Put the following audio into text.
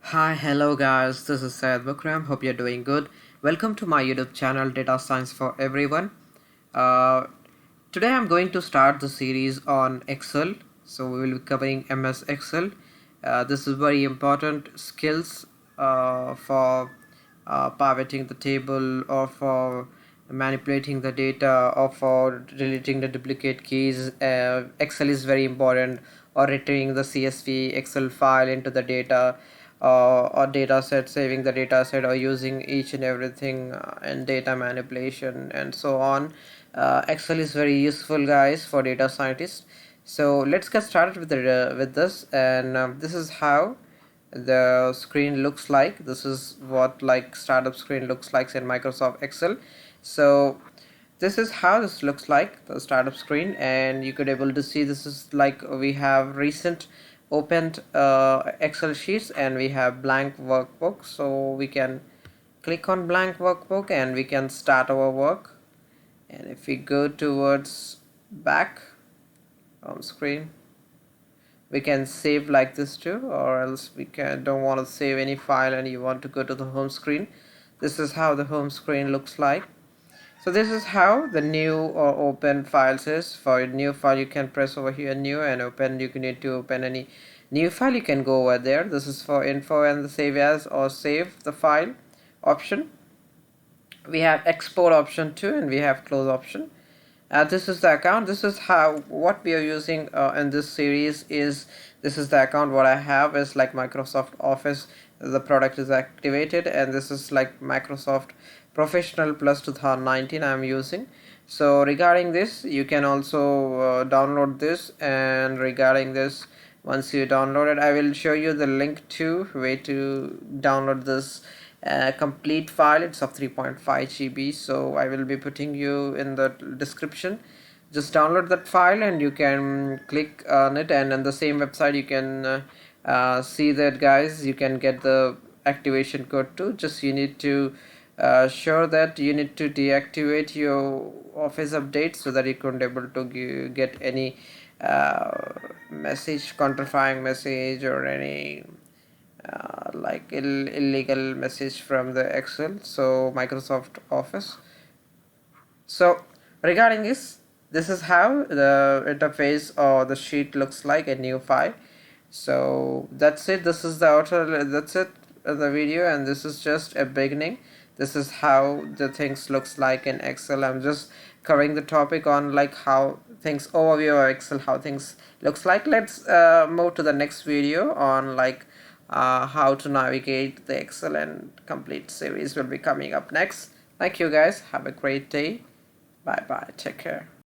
Hi, hello guys, this is Syed Bukram. Hope you're doing good. Welcome to my YouTube channel Data Science for Everyone. Uh, Today I'm going to start the series on Excel. So we will be covering MS Excel. This is very important skills for pivoting the table or for manipulating the data or for deleting the duplicate keys. Excel is very important, or retrieving the CSV Excel file into the data or data set, saving the data set, or using each and everything in data manipulation and so on. Excel is very useful, guys, for data scientists. So let's get started with this, and this is how the screen looks like. This is what like startup screen looks like in Microsoft Excel. So this is how this looks like, the startup screen, and you could able to see this is like we have recent opened Excel sheets and we have blank workbook. So we can click on blank workbook and we can start our work. And if we go towards back home screen, we can save like this too, or else we can don't want to save any file and you want to go to the home screen. This is how the home screen looks like. So this is how the new or open files is. For a new file, you can press over here new and open. You need to open any new file, you can go over there. This is for info and the save as or save the file option. We have export option too, and we have close option. This is the account. This is how what we are using in this series is, this is the account. What I have is like Microsoft Office, the product is activated, and this is like Microsoft Professional Plus 2019 I'm using. So regarding this, you can also download this, and regarding this, once you download it, I will show you the link to way to download this complete file. It's of 3.5 GB, so I will be putting you in the description. Just download that file and you can click on it, and on the same website you can see that, guys, you can get the activation code too. Just you need to sure that you need to deactivate your Office update so that you couldn't able to get any message, counterfeiting message, or any like illegal message from the Excel, so Microsoft Office. So regarding this is how the interface or the sheet looks like, a new file. So that's it. This is the outer, that's it, the video, and this is just a beginning. This is how the things looks like in Excel. I'm just covering the topic on like how things, overview of Excel, how things looks like. Let's move to the next video on like how to navigate the Excel, and complete series will be coming up next. Thank you, guys. Have a great day. Bye bye. Take care.